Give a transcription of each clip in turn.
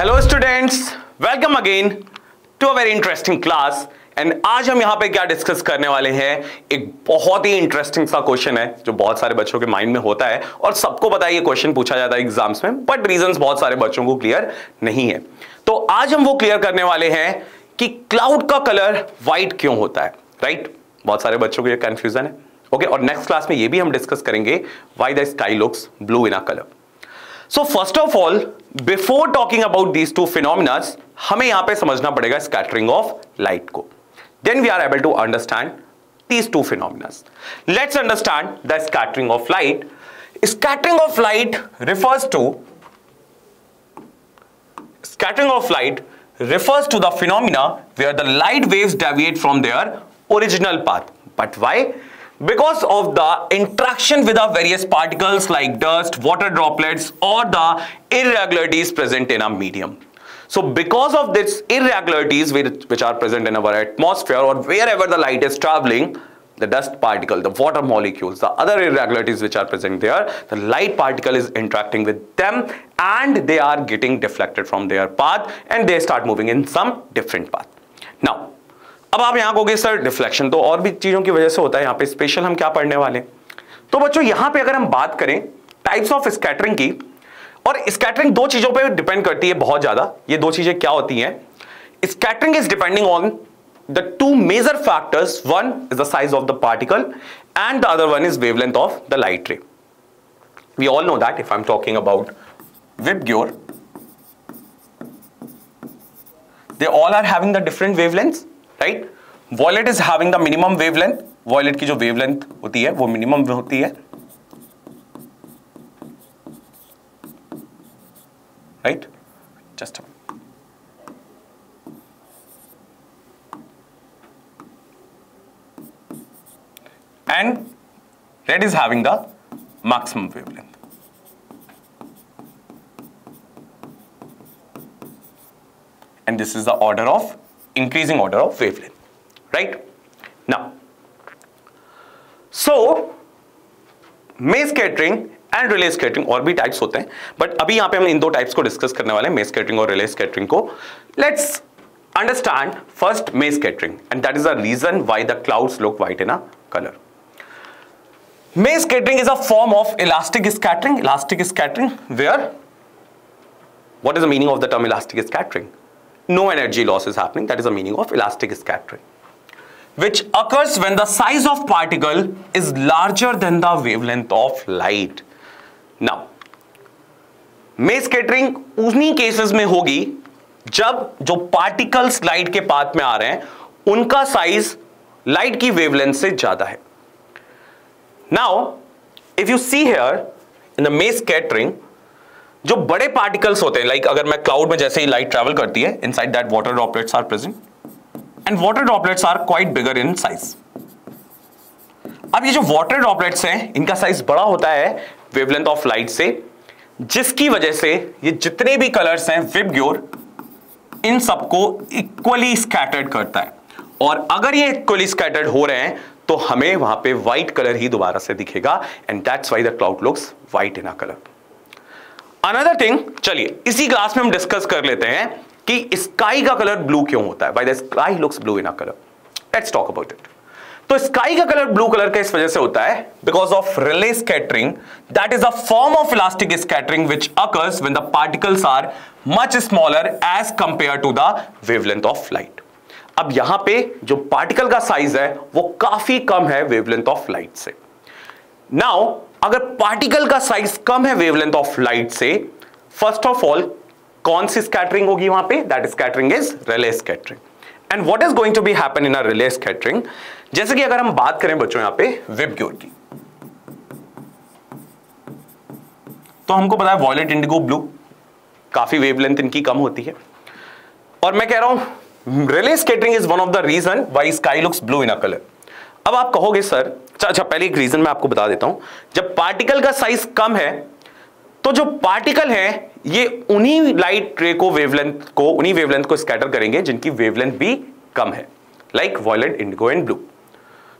Hello students, welcome again to a very interesting class. And आज हम यहां पे क्या डिस्कस करने वाले हैं, एक बहुत ही इंटरेस्टिंग सा क्वेश्चन है जो बहुत सारे बच्चों के माइंड में होता है और सबको पता है ये क्वेश्चन पूछा जाता है एग्जाम्स में, बट रीजंस बहुत सारे बच्चों को क्लियर नहीं है। तो आज हम वो क्लियर करने वाले हैं कि क्लाउड का कलर व्हाइट क्यों होता है, राइट? बहुत सारे बच्चों को ये कंफ्यूजन है, ओके। और नेक्स्ट क्लास में ये भी हम डिस्कस करेंगे why the sky looks blue in a colour. So first of all, before talking about these two phenomena, हमें यहां पे समझना पड़ेगा scattering of light को. Then we are able to understand these two phenomena. Let's understand the scattering of light. Scattering of light refers to the phenomena where the light waves deviate from their original path. But why? Because of the interaction with the various particles like dust, water droplets, or the irregularities present in a medium. So because of these irregularities which are present in our atmosphere or wherever the light is traveling, the dust particle, the water molecules, the other irregularities which are present there, the light particle is interacting with them and they are getting deflected from their path and they start moving in some different path. Now, अब आप यहां कहोगे sir deflection तो और भी चीजों की वजह से होता है, यहां पे स्पेशल हम क्या पढ़ने वाले हैं? तो बच्चों यहां पे अगर हम बात करें टाइप्स ऑफ स्कैटरिंग की, और स्कैटरिंग दो चीजों पे डिपेंड करती है बहुत ज्यादा। ये दो चीजें क्या होती हैं? Scattering is depending on the two major factors, one is the size of the particle and the other one is wavelength of the light ray. We all know that if I am talking about VIBGYOR, they all are having the different wavelengths, right? Violet is having the minimum wavelength. Violet की जो wavelength होती है वो minimum होती है, right? Just a minute. And red is having the maximum wavelength. And this is the order of increasing order of wavelength, right? Now, so मेज scattering and relay scattering और भी टाइप्स होते हैं, बट अभी यहां पे हम इन दो टाइप्स को डिस्कस करने वाले हैं, मेज स्कैटरिंग और रिले स्कैटरिंग को। Let's understand first Mie scattering and that is the reason why the clouds look white in a colour. Mie scattering is a form of elastic scattering. Elastic scattering where, what is the meaning of the term elastic scattering? No energy loss is happening. That is the meaning of elastic scattering, which occurs when the size of particle is larger than the wavelength of light. Now, मेज scattering उन्हीं cases में होगी जब जो particles light के path में आ रहे हैं उनका साइज लाइट की वेवलेंथ से ज्यादा है। Now, if you see here in the मेज स्कैटरिंग, जो बड़े पार्टिकल्स होते हैं, लाइक अगर मैं क्लाउड में जैसे ही लाइट ट्रैवल करती है, inside that water droplets are present and water droplets are quite bigger in size. अब ये जो वाटर ड्रॉपलेट्स हैं इनका साइज बड़ा होता है वेवलेंथ ऑफ लाइट से, जिसकी वजह से ये जितने भी कलर्स हैं विबग्योर इन सबको इक्वली स्कैटर्ड करता है, और अगर ये इक्वली स्कैटर्ड हो रहे हैं तो हमें वहां पे व्हाइट कलर ही दोबारा से दिखेगा and that's why the cloud looks white in a colour. Another thing, चलिए इसी क्लास में हम डिस्कस कर लेते हैं कि स्काई का कलर ब्लू क्यों होता है, why the sky looks blue in a colour. Let's talk about it. तो स्काई का कलर ब्लू कलर का इस वजह से होता है because of Rayleigh scattering, that is a form of elastic scattering which occurs when the particles are much smaller as compare to the wavelength of light. अब यहां पे जो पार्टिकल का साइज है वो काफी कम है वेवलेंथ ऑफ लाइट से। नाउ अगर पार्टिकल का साइज कम है वेवलेंथ ऑफ लाइट से, फर्स्ट ऑफ ऑल कौन सी स्कैटरिंग होगी वहां पे? That scattering is Rayleigh scattering. And what is going to be happen in a Rayleigh scattering? जैसे कि अगर हम बात करें बच्चों यहां पे विबग्योर की, तो हमको पता है वॉयलेट, इंडिगो, ब्लू, काफी वेवलेंथ इनकी कम होती है, और मैं कह रहा हूं Rayleigh scattering is one of the reason why sky looks blue in a colour. अब आप कहोगे सर, अच्छा पहले एक रीजन मैं आपको बता देता हूं। जब पार्टिकल का साइज कम है तो जो पार्टिकल है ये उन्हीं लाइट रे को उन्हीं वेवलेंथ को स्कैटर करेंगे जिनकी वेवलेंथ भी कम है, like violet, indigo and blue.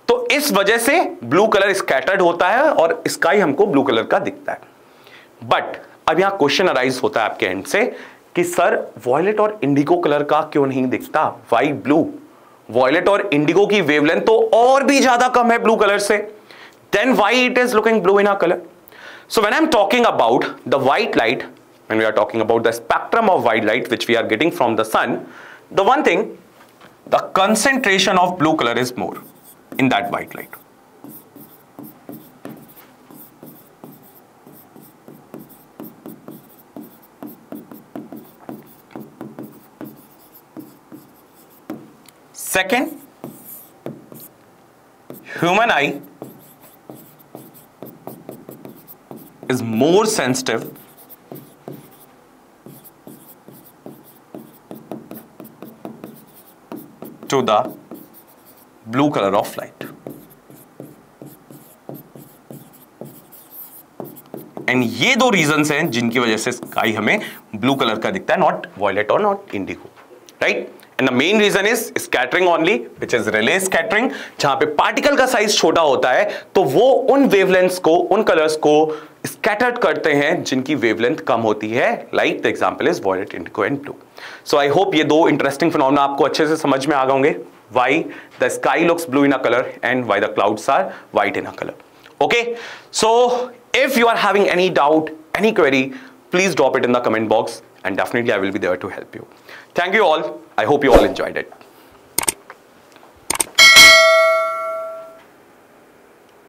तो इस वजह से ब्लू कलर स्कैटर्ड होता है और स्काई हमको ब्लू कलर का दिखता है। बट अब यहां क्वेश्चन अराइज होता है आपके एंड से कि सर वॉयलेट और इंडिगो कलर का क्यों नहीं दिखता, वाई ब्लू? वॉयलेट और इंडिगो की वेवलेंथ तो और भी ज्यादा कम है ब्लू कलर से, then why it is looking blue in a colour? So when I'm talking about the white light, when we are talking about the spectrum of white light which we are getting from the sun, the one thing, the concentration of blue color is more in that white light. Second, human eye is more sensitive to the blue color of light. And ये दो reasons हैं जिनकी वजह से sky हमें blue colour का दिखता है, नॉट वॉयलेट और not indigo, right? And the main reason is scattering only, which is Rayleigh scattering, जहां पे पार्टिकल का साइज छोटा होता है तो वो उन वेवलेंथ्स को, उन कलर्स को स्कैटर्ड करते हैं जिनकी वेवलेंथ कम होती है, like the example is violet, indigo and blue. So I hope ये दो इंटरेस्टिंग फिनोमेना आपको अच्छे से समझ में आ गए होंगे, why the sky looks blue in a colour and why the clouds are white in a colour. Okay, so if you are having any doubt, any query, please drop it in the comment box and definitely I will be there to help you. Thank you all. I hope you all enjoyed it.